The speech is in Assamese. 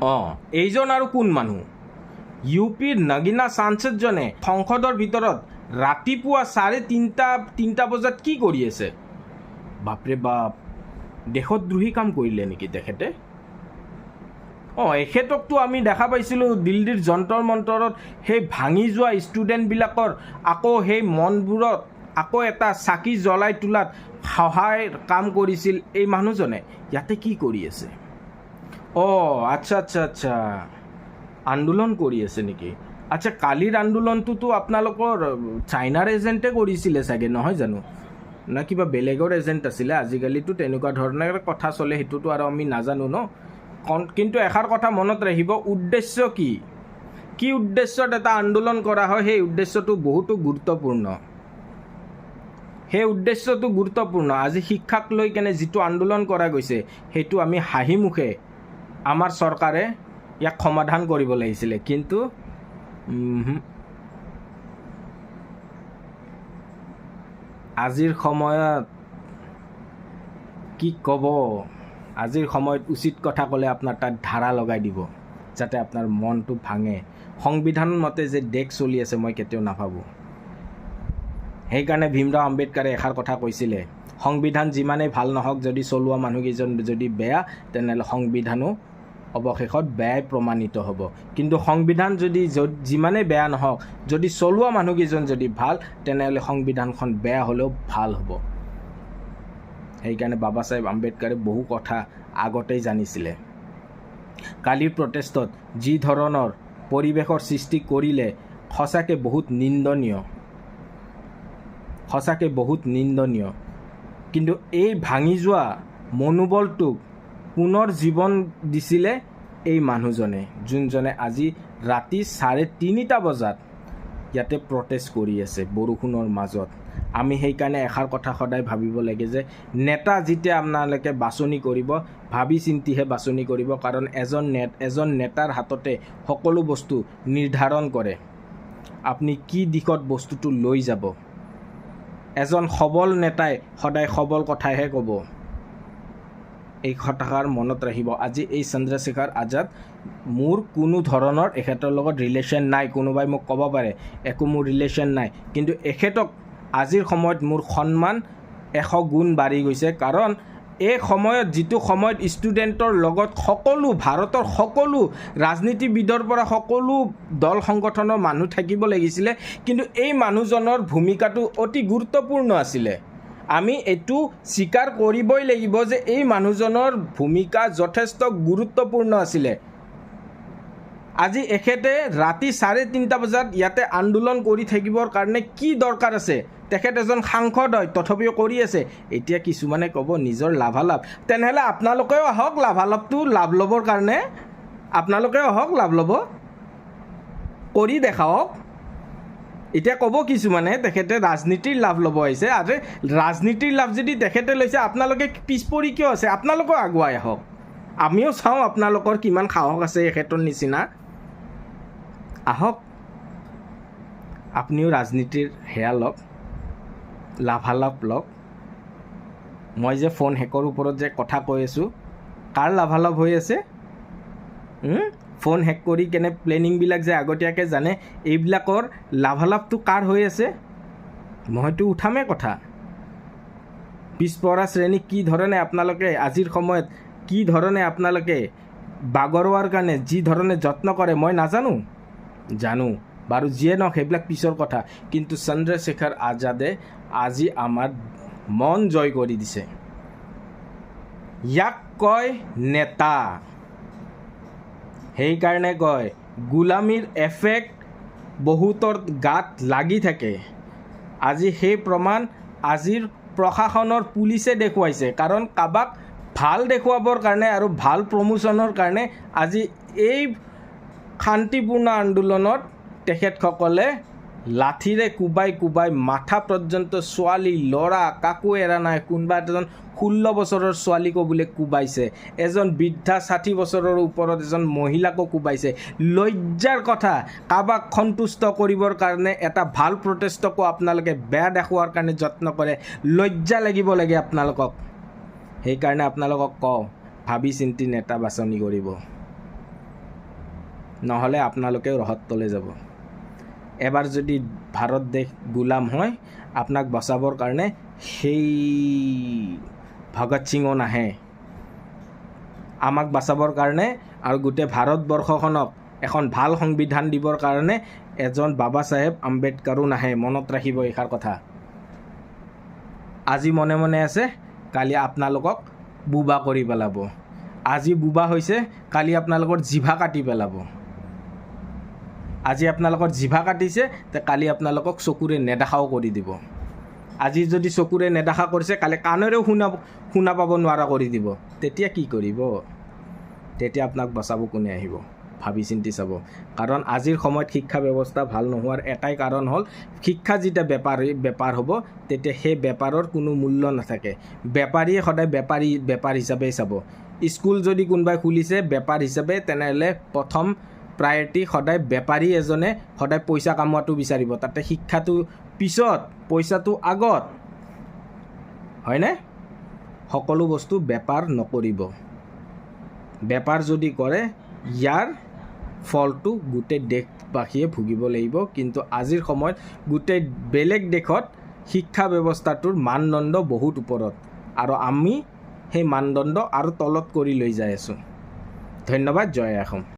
এইজন আৰু কোন মানুহ? ইউ পিৰ নগিনা সাংসদজনে সংসদৰ ভিতৰত ৰাতিপুৱা 3:30 বজাত কি কৰি আছে? বাপৰে বাপ, দেশদ্ৰোহী কাম কৰিলে নেকি তেখেতে? এখেতকতো আমি দেখা পাইছিলোঁ দিল্লীৰ যন্তৰ মন্তৰত সেই ভাঙি যোৱা ষ্টুডেণ্টবিলাকৰ আকৌ সেই মনবোৰত আকৌ এটা চাকি জ্বলাই তোলাত সহায় কাম কৰিছিল এই মানুহজনে। ইয়াতে কি কৰি আছে? আচ্ছা আচ্ছা আচ্ছা, আন্দোলন কৰি আছে নেকি? আচ্ছা, কালিৰ আন্দোলনটোতো আপোনালোকৰ চাইনাৰ এজেণ্টে কৰিছিলে চাগে, নহয় জানো? না কিবা বেলেগৰ এজেণ্ট আছিলে? আজিকালিতো তেনেকুৱা ধৰণৰ কথা চলে, সেইটোতো আৰু আমি নাজানো ন। কিন্তু এষাৰ কথা মনত ৰাখিব, উদ্দেশ্য কি? কি উদ্দেশ্যত এটা আন্দোলন কৰা হয় সেই উদ্দেশ্যটো বহুতো গুৰুত্বপূৰ্ণ। সেই উদ্দেশ্যটো গুৰুত্বপূৰ্ণ। আজি শিক্ষাক লৈ কেনে যিটো আন্দোলন কৰা গৈছে সেইটো আমি হাঁহি মুখে আমাৰ চৰকাৰে ইয়াক সমাধান কৰিব লাগিছিলে, কিন্তু আজিৰ সময়ত কি ক'ব, আজিৰ সময়ত উচিত কথা ক'লে আপোনাৰ তাত ধাৰা লগাই দিব যাতে আপোনাৰ মনটো ভাঙে। সংবিধান মতে যে দেশ চলি আছে মই কেতিয়াও নাভাবোঁ। সেইকাৰণে ভীমৰাও আম্বেদকাৰে এষাৰ কথা কৈছিলে, সংবিধান যিমানেই ভাল নহওক যদি চলোৱা মানুহকেইজন যদি বেয়া, তেনেহ'লে সংবিধানো অৱশেষত বেয়াই প্ৰমাণিত হ'ব। কিন্তু সংবিধান যদি যিমানেই বেয়া নহওক, যদি চলোৱা মানুহকেইজন যদি ভাল, তেনেহ'লে সংবিধানখন বেয়া হ'লেও ভাল হ'ব। সেইকাৰণে বাবা চাহেব আম্বেদকাৰে বহু কথা আগতেই জানিছিলে। কালিৰ প্ৰটেষ্টত যি ধৰণৰ পৰিৱেশৰ সৃষ্টি কৰিলে সঁচাকৈ বহুত নিন্দনীয়, সঁচাকৈ বহুত নিন্দনীয়। কিন্তু এই ভাঙি যোৱা মনোবলটোক পুনৰ জীৱন দিছিলে এই মানুহজনে, যোনজনে আজি ৰাতি 3:30 বজাত ইয়াতে প্ৰটেষ্ট কৰি আছে বৰষুণৰ মাজত। আমি সেইকাৰণে এষাৰ কথা সদায় ভাবিব লাগে যে নেতা যেতিয়া আপোনালোকে বাছনি কৰিব, ভাবি চিন্তিহে বাছনি কৰিব, কাৰণ এজন নেতাৰ হাততে সকলো বস্তু নিৰ্ধাৰণ কৰে আপুনি কি দিশত বস্তুটো লৈ যাব। এজন সবল নেতাই সদায় সবল কথাইহে ক'ব। এই কথাষাৰ মনত ৰাখিব। আজি এই চন্দ্ৰশেখৰ আজাদ, মোৰ কোনো ধৰণৰ এখেতৰ লগত ৰিলেশ্যন নাই। কোনোবাই মোক ক'ব পাৰে একো মোৰ ৰিলেশ্যন নাই, কিন্তু এখেতক আজিৰ সময়ত মোৰ সন্মান 100 গুণ বাঢ়ি গৈছে। কাৰণ এই সময়ত, যিটো সময়ত ষ্টুডেণ্টৰ লগত সকলো ভাৰতৰ সকলো ৰাজনীতিবিদৰ পৰা সকলো দল সংগঠনৰ মানুহ থাকিব লাগিছিলে, কিন্তু এই মানুহজনৰ ভূমিকাটো অতি গুৰুত্বপূৰ্ণ আছিলে। আমি এইটো স্বীকাৰ কৰিবই লাগিব যে এই মানুহজনৰ ভূমিকা যথেষ্ট গুৰুত্বপূৰ্ণ আছিলে। আজি এখেতে ৰাতি 3:30 বজাত ইয়াতে আন্দোলন কৰি থাকিবৰ কাৰণে কি দৰকাৰ আছে? তেখেত এজন সাংসদ হয়, তথাপিও কৰি আছে। এতিয়া কিছুমানে ক'ব নিজৰ লাভালাভ, তেনেহ'লে আপোনালোকেও আহক লাভালাভটো লাভ ল'বৰ কাৰণে, আপোনালোকেও আহক লাভ ল'ব, কৰি দেখাওক। এতিয়া ক'ব কিছুমানে তেখেতে ৰাজনীতিৰ লাভ ল'ব আহিছে। আৰু ৰাজনীতিৰ লাভ যদি তেখেতে লৈছে, আপোনালোকে পিছ পৰি কিয় আছে? আপোনালোকেও আগুৱাই আহক, আমিও চাওঁ আপোনালোকৰ কিমান সাহস আছে এখেতৰ নিচিনা। আহক, আপুনিও ৰাজনীতিৰ সেয়া লওক, লাভালাভ লওক। মই যে ফোন হেকৰ ওপৰত যে কথা কৈ আছোঁ, কাৰ লাভালাভ হৈ আছে? ফোন হেক কৰি কেনে প্লেনিংবিলাক যে আগতীয়াকৈ জানে, এইবিলাকৰ লাভালাভটো কাৰ হৈ আছে? মইতো উঠামেই কথা। পিছপৰা শ্ৰেণীক কি ধৰণে আপোনালোকে আজিৰ সময়ত কি ধৰণে আপোনালোকে বাগৰুৱাৰ কাৰণে যি ধৰণে যত্ন কৰে মই নাজানো, জানো বাৰু, যিয়ে নহওক সেইবিলাক পিছৰ কথা। কিন্তু চন্দ্ৰশেখৰ আজাদে আজি আমাৰ মন জয় কৰি দিছে। ইয়াক কয় নেতা। সেইকাৰণে কয় গোলামীৰ এফেক্ট বহুতৰ গাত লাগি থাকে। আজি সেই প্ৰমাণ আজিৰ প্ৰশাসনৰ পুলিচে দেখুৱাইছে। কাৰণ কাবাক ভাল দেখুৱাবৰ কাৰণে আৰু ভাল প্ৰমোশ্যনৰ কাৰণে আজি এই শান্তিপূৰ্ণ আন্দোলনত তেখেতসকলে লাঠিৰে কোবাই কোবাই মাথা পৰ্যন্ত ছোৱালী ল'ৰা কাকো এৰা নাই। কোনোবা এজন 16 বছৰৰ ছোৱালীকো বোলে কোবাইছে, এজন বৃদ্ধা 60 বছৰৰ ওপৰত এজন মহিলাকো কোবাইছে। লজ্জাৰ কথা। কাবাক সন্তুষ্ট কৰিবৰ কাৰণে এটা ভাল প্ৰটেষ্টকো আপোনালোকে বেয়া দেখুৱাৰ কাৰণে যত্ন কৰে। লজ্জা লাগিব লাগে আপোনালোকক। সেইকাৰণে আপোনালোকক কওঁ, ভাবি চিন্তি নেতা বাছনি কৰিব। নহ'লে আপোনালোকেও ৰহত তলে যাব। এবাৰ যদি ভাৰত দেশ গোলাম হয়, আপোনাক বচাবৰ কাৰণে সেই ভগত সিঙো নাহে। আমাক বচাবৰ কাৰণে আৰু গোটেই ভাৰতবৰ্ষখনক এখন ভাল সংবিধান দিবৰ কাৰণে এজন বাবা চাহেব আম্বেদকাৰো নাহে। মনত ৰাখিব এইষাৰ কথা। আজি মনে মনে আছে, কালি আপোনালোকক বুবা কৰি পেলাব। আজি বুবা হৈছে, কালি আপোনালোকৰ জিভা কাটি পেলাব। আজি আপোনালোকৰ জিভা কাটিছে, তে কালি আপোনালোকক চকুৰে নেদেখাও কৰি দিব। আজি যদি চকুৰে নেদেখা কৰিছে, কালি কাণেৰেও শুনা পাব নোৱাৰা কৰি দিব। তেতিয়া কি কৰিব? তেতিয়া আপোনাক বচাব কোনে আহিব? ভাবি চিন্তি চাব। কাৰণ আজিৰ সময়ত শিক্ষা ব্যৱস্থা ভাল নোহোৱাৰ এটাই কাৰণ হ'ল, শিক্ষা যেতিয়া বেপাৰ হ'ব, তেতিয়া সেই বেপাৰৰ কোনো মূল্য নাথাকে। বেপাৰীয়ে সদায় বেপাৰ হিচাপেই চাব। স্কুল যদি কোনোবাই খুলিছে বেপাৰ হিচাপে, তেনেহ'লে প্ৰথম প্ৰায়ৰিটি সদায় বেপাৰী এজনে সদায় পইচা কামোৱাটো বিচাৰিব। তাতে শিক্ষাটো পিছত, পইচাটো আগত, হয়নে? সকলো বস্তু বেপাৰ নকৰিব। বেপাৰ যদি কৰে, ইয়াৰ ফলটো গোটেই দেশবাসীয়ে ভুগিব লাগিব। কিন্তু আজিৰ সময়ত গোটেই বেলেগ দেশত শিক্ষা ব্যৱস্থাটোৰ মানদণ্ড বহুত ওপৰত, আৰু আমি সেই মানদণ্ড আৰু তলত কৰি লৈ যাই আছোঁ। ধন্যবাদ। জয় অসম।